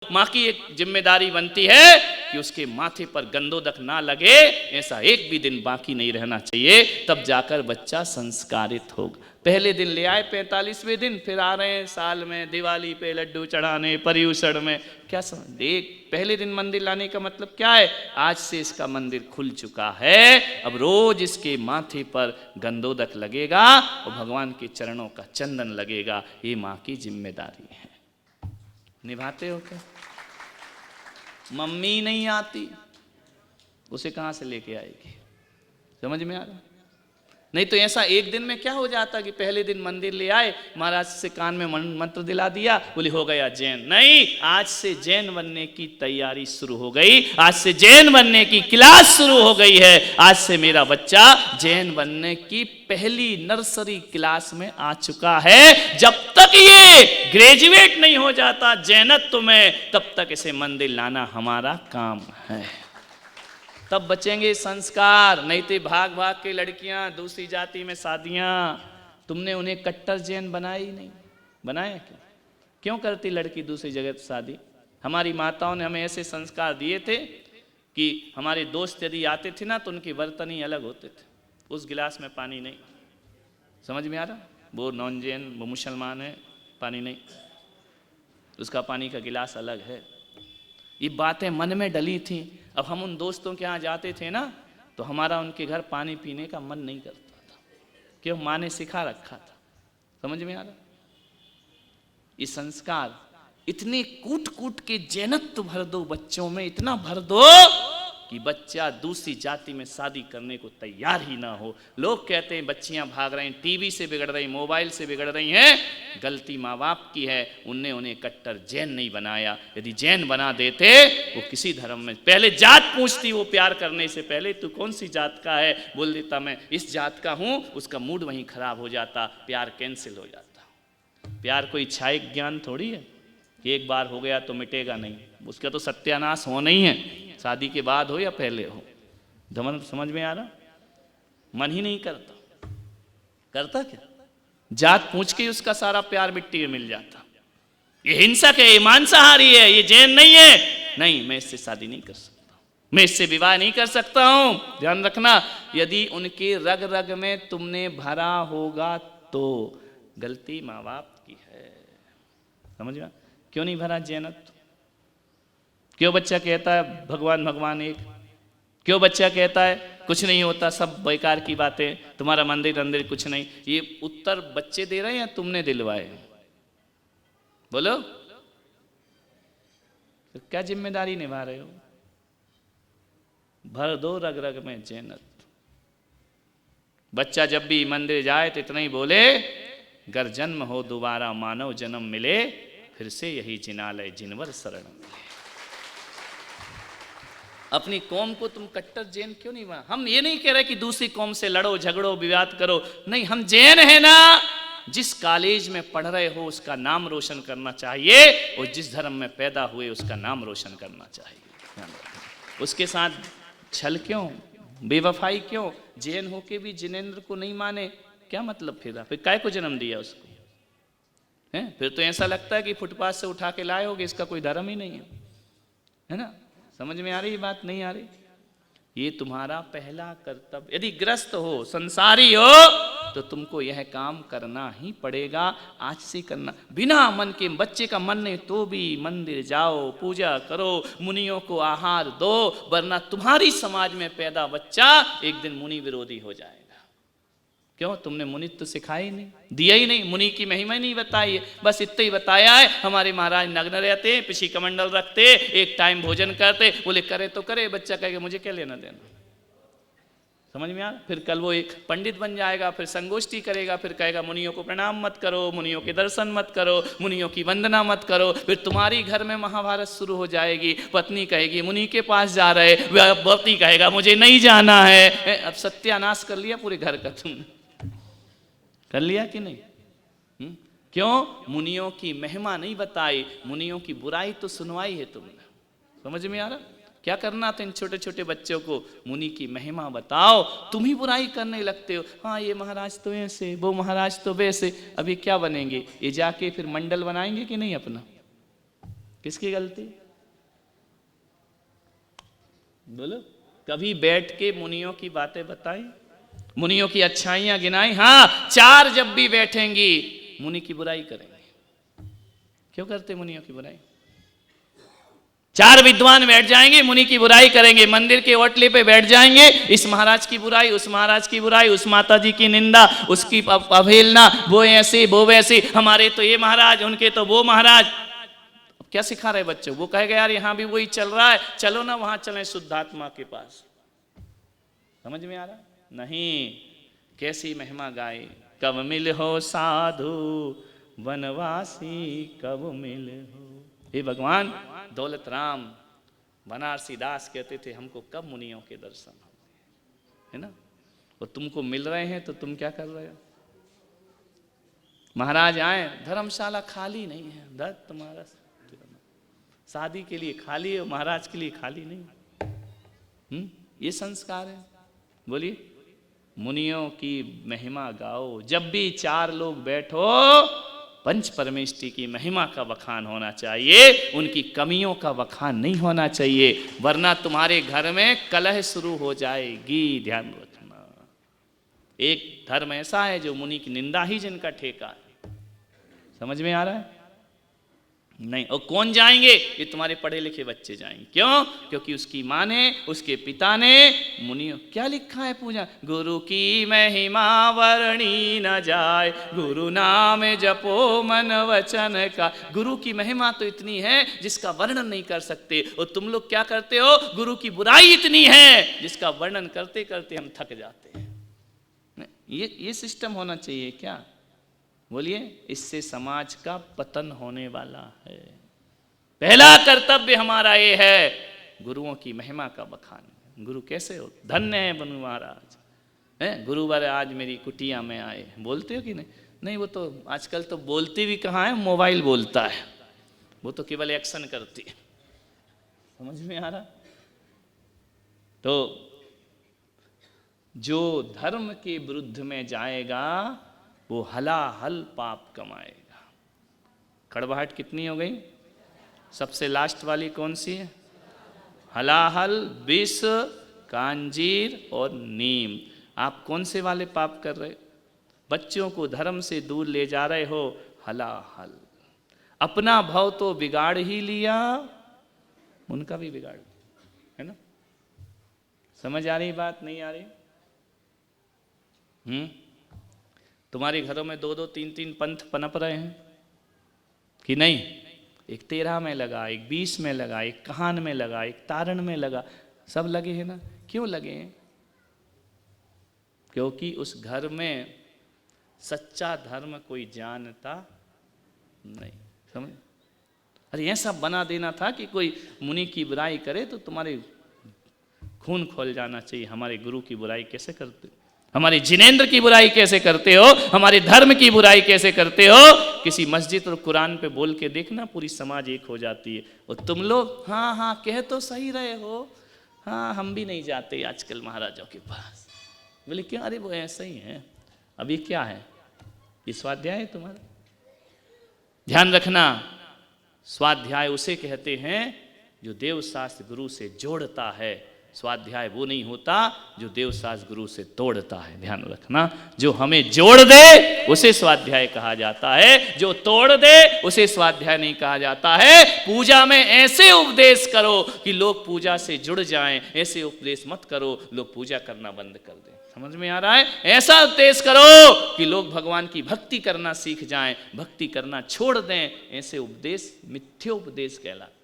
माँ की एक जिम्मेदारी बनती है कि उसके माथे पर गंदोदक ना लगे, ऐसा एक भी दिन बाकी नहीं रहना चाहिए, तब जाकर बच्चा संस्कारित होगा। पहले दिन ले आए 45वें दिन, फिर आ रहे हैं साल में दिवाली पे लड्डू चढ़ाने, पर्युषण में, क्या समझ एक पहले दिन मंदिर लाने का मतलब क्या है? आज से इसका मंदिर खुल चुका है, अब रोज इसके माथे पर गंदोदक लगेगा और भगवान के चरणों का चंदन लगेगा। ये माँ की जिम्मेदारी है। निभाते हो क्या? मम्मी नहीं आती, उसे कहां से लेके आएगी? समझ में आ रहा? नहीं तो ऐसा एक दिन में क्या हो जाता कि पहले दिन मंदिर ले आए, महाराज से कान में मंत्र दिला दिया, बोले हो गया जैन। नहीं, आज से जैन बनने की तैयारी शुरू हो गई, आज से जैन बनने की क्लास शुरू हो गई है। आज से मेरा बच्चा जैन बनने की पहली नर्सरी क्लास में आ चुका है। जब तक ये ग्रेजुएट नहीं हो जाता जैनत्व में, तब तक इसे मंदिर लाना हमारा काम है, तब बचेंगे संस्कार। नहीं तो भाग भाग के लड़कियां दूसरी जाति में शादियां, तुमने उन्हें कट्टर जैन बनाया ही नहीं। बनाया क्या? क्यों करती लड़की दूसरी जगह शादी? हमारी माताओं ने हमें ऐसे संस्कार दिए थे कि हमारे दोस्त यदि आते थे ना तो उनके बर्तन ही अलग होते थे, उस गिलास में पानी नहीं। समझ में आ रहा? वो नॉन जैन, वो मुसलमान है, पानी नहीं, उसका पानी का गिलास अलग है। ये बातें मन में डली थी। अब हम उन दोस्तों के यहाँ जाते थे ना तो हमारा उनके घर पानी पीने का मन नहीं करता था, क्यों? माँ ने सिखा रखा था। समझ में आ रहा? ये संस्कार इतने कूट कूट के जैनत्व भर दो बच्चों में, इतना भर दो कि बच्चा दूसरी जाति में शादी करने को तैयार ही ना हो। लोग कहते हैं बच्चियां भाग रही हैं, टीवी से बिगड़ रही, मोबाइल से बिगड़ रही हैं, गलती माँ बाप की है। उनने उन्हें कट्टर जैन नहीं बनाया। यदि जैन बना देते, वो किसी धर्म में पहले जात पूछती, वो प्यार करने से पहले तू कौन सी जात का है, बोल देता मैं इस जात का हूं, उसका मूड वहीं खराब हो जाता, प्यार कैंसिल हो जाता। प्यार कोई इच्छाई ज्ञान थोड़ी है, एक बार हो गया तो मिटेगा नहीं, उसका तो सत्यानाश होना ही है, शादी के बाद हो या पहले हो। समझ में आ रहा? मन ही नहीं करता। करता क्या? जात पूछ के उसका सारा प्यार मिट्टी में मिल जाता। ये हिंसक है, ये मांसाहारी है, ये जैन नहीं है, नहीं मैं इससे शादी नहीं कर सकता, मैं इससे विवाह नहीं कर सकता हूं। ध्यान रखना, यदि उनके रग रग में तुमने भरा होगा तो गलती माँ बाप की है। समझ में? क्यों नहीं भरा जैनत्व? क्यों बच्चा कहता है भगवान भगवान एक? क्यों बच्चा कहता है कुछ नहीं होता, सब बेकार की बातें, तुम्हारा मंदिर अंदर कुछ नहीं? ये उत्तर बच्चे दे रहे हैं या तुमने दिलवाए? बोलो, तो क्या जिम्मेदारी निभा रहे हो? भर दो रग रग में जैनत्व। बच्चा जब भी मंदिर जाए तो इतना ही बोले, गर जन्म हो दोबारा मानव जन्म मिले, फिर से यही जिनालय जिनवर शरण मिले। अपनी कौम को तुम कट्टर जैन क्यों नहीं बना? हम ये नहीं कह रहे कि दूसरी कौम से लड़ो झगड़ो विवाद करो, नहीं, हम जैन है ना। जिस कॉलेज में पढ़ रहे हो उसका नाम रोशन करना चाहिए, और जिस धर्म में पैदा हुए उसका नाम रोशन करना चाहिए। उसके साथ छल क्यों, बेवफाई क्यों? जैन होके भी जिनेंद्र को नहीं माने, क्या मतलब? फिर काय को जन्म दिया उसको? है? फिर तो ऐसा लगता है कि फुटपाथ से उठा के लाए होगे, इसका कोई धर्म ही नहीं है ना? समझ में आ रही बात? नहीं आ रही? ये तुम्हारा पहला कर्तव्य। यदि ग्रस्त हो, संसारी हो, तो तुमको यह काम करना ही पड़ेगा, आज से करना। बिना मन के, बच्चे का मन नहीं तो भी मंदिर जाओ, पूजा करो, मुनियों को आहार दो, वरना तुम्हारी समाज में पैदा बच्चा एक दिन मुनि विरोधी हो जाएगा। क्यों? तुमने मुनित्व तो सिखाया ही नहीं, दिया ही नहीं, मुनि की महिमा ही नहीं बताई है। बस इतना ही बताया है, हमारे महाराज नग्न रहते, पिछी कमंडल रखते, एक टाइम भोजन करते, बोले करे तो करे, बच्चा कहेगा मुझे क्या लेना देना। समझ में आ? फिर कल वो एक पंडित बन जाएगा, फिर संगोष्ठी करेगा, फिर कहेगा मुनियों को प्रणाम मत करो, मुनियों के दर्शन मत करो, मुनियों की वंदना मत करो। फिर तुम्हारी घर में महाभारत शुरू हो जाएगी। पत्नी कहेगी मुनि के पास जा रहे, पति कहेगा मुझे नहीं जाना है। अब सत्यानाश कर लिया पूरे घर का, तुमने कर लिया कि नहीं? क्यों? मुनियों की महिमा नहीं बताई, मुनियों की बुराई तो सुनवाई है तुमने। समझ में आ रहा? क्या करना था इन छोटे छोटे बच्चों को? मुनि की महिमा बताओ, तुम ही बुराई करने लगते हो। हाँ ये महाराज तो ऐसे, वो महाराज तो वैसे। अब ये क्या बनेंगे? ये जाके फिर मंडल बनाएंगे कि नहीं अपना? किसकी गलती? बोलो, कभी बैठ के मुनियों की बातें बताई, मुनियों की अच्छाइयां गिनाई? हाँ, चार जब भी बैठेंगी मुनि की बुराई करेंगे। क्यों करते मुनियों की बुराई? चार विद्वान बैठ जाएंगे, मुनि की बुराई करेंगे, मंदिर के ओटले पे बैठ जाएंगे, इस महाराज की बुराई, उस महाराज की बुराई, उस माता जी की निंदा, उसकी अवहेलना, वो ऐसे वो वैसे, हमारे तो ये महाराज, उनके तो वो महाराज। अब क्या सिखा रहे बच्चों? वो कहेगा यार यहां भी वही चल रहा है, चलो ना वहां चलें शुद्धात्मा के पास। समझ में आ रहा? नहीं। कैसी महिमा गाए, कब मिल हो साधु वनवासी, कब मिल हो। हे भगवान, दौलत राम बनारसी दास कहते थे हमको कब मुनियों के दर्शन हो, है ना? और तुमको मिल रहे हैं तो तुम क्या कर रहे हो? महाराज आए, धर्मशाला खाली नहीं है, दर्द तुम्हारा शादी के लिए खाली है, महाराज के लिए खाली नहीं। ये संस्कार है। बोलिए, मुनियों की महिमा गाओ। जब भी चार लोग बैठो, पंच परमेष्टि की महिमा का बखान होना चाहिए, उनकी कमियों का बखान नहीं होना चाहिए, वरना तुम्हारे घर में कलह शुरू हो जाएगी। ध्यान रखना। एक धर्म ऐसा है जो मुनि की निंदा ही जिनका ठेका है। समझ में आ रहा है? नहीं। और कौन जाएंगे? ये तुम्हारे पढ़े लिखे बच्चे जाएंगे। क्यों? क्योंकि उसकी माँ ने, उसके पिता ने मुनियों, क्या लिखा है पूजा, गुरु की महिमा वर्णी न जाए, गुरु नाम जपो मन वचन का। गुरु की महिमा तो इतनी है जिसका वर्णन नहीं कर सकते, और तुम लोग क्या करते हो? गुरु की बुराई इतनी है जिसका वर्णन करते करते हम थक जाते हैं। ये सिस्टम होना चाहिए क्या? बोलिए, इससे समाज का पतन होने वाला है। पहला कर्तव्य हमारा ये है, गुरुओं की महिमा का बखान। गुरु कैसे हो? धन्य है बनु महाराज, है गुरुवर आज मेरी कुटिया में आए। बोलते हो कि नहीं? नहीं, वो तो आजकल तो बोलती भी कहाँ है, मोबाइल बोलता है, वो तो केवल एक्शन करती है। समझ में आ रहा? तो जो धर्म के विरुद्ध में जाएगा वो हलाहल पाप कमाएगा। कड़वाहट कितनी हो गई? सबसे लास्ट वाली कौन सी है? हलाहल, विष, कांजीर और नीम। आप कौन से वाले पाप कर रहे? बच्चों को धर्म से दूर ले जा रहे हो, हलाहल। अपना भाव तो बिगाड़ ही लिया, उनका भी बिगाड़, है ना? समझ आ रही बात? नहीं आ रही? तुम्हारे घरों में 2-2, 3-3 पंथ पनप रहे हैं कि नहीं? एक 13 में लगा, एक 20 में लगा, एक कहान में लगा, एक तारण में लगा, सब लगे हैं ना? क्यों लगे हैं? क्योंकि उस घर में सच्चा धर्म कोई जानता नहीं। समझ? अरे ऐसा बना देना था कि कोई मुनि की बुराई करे तो तुम्हारे खून खोल जाना चाहिए। हमारे गुरु की बुराई कैसे करते, हमारे जिनेंद्र की बुराई कैसे करते हो, हमारे धर्म की बुराई कैसे करते हो? किसी मस्जिद और कुरान पे बोल के देखना, पूरी समाज एक हो जाती है। और तुम लोग हाँ हाँ कह तो सही रहे हो, हाँ हम भी नहीं जाते आजकल महाराजों के पास। बोले क्यों? अरे वो ऐसा ही है। अभी क्या है? ये स्वाध्याय है तुम्हारा। ध्यान रखना, स्वाध्याय उसे कहते हैं जो देवशास्त्र गुरु से जोड़ता है। स्वाध्याय वो नहीं होता जो देवशास्त्र गुरु से तोड़ता है। ध्यान रखना, जो हमें जोड़ दे उसे स्वाध्याय कहा जाता है, जो तोड़ दे उसे स्वाध्याय नहीं कहा जाता है। पूजा में ऐसे उपदेश करो कि लोग पूजा से जुड़ जाएं, ऐसे उपदेश मत करो लोग पूजा करना बंद कर दें। समझ में आ रहा है? ऐसा उपदेश करो कि लोग भगवान की भक्ति करना सीख जाएं, भक्ति करना छोड़ दें। ऐसे उपदेश मिथ्योपदेश कहलाते।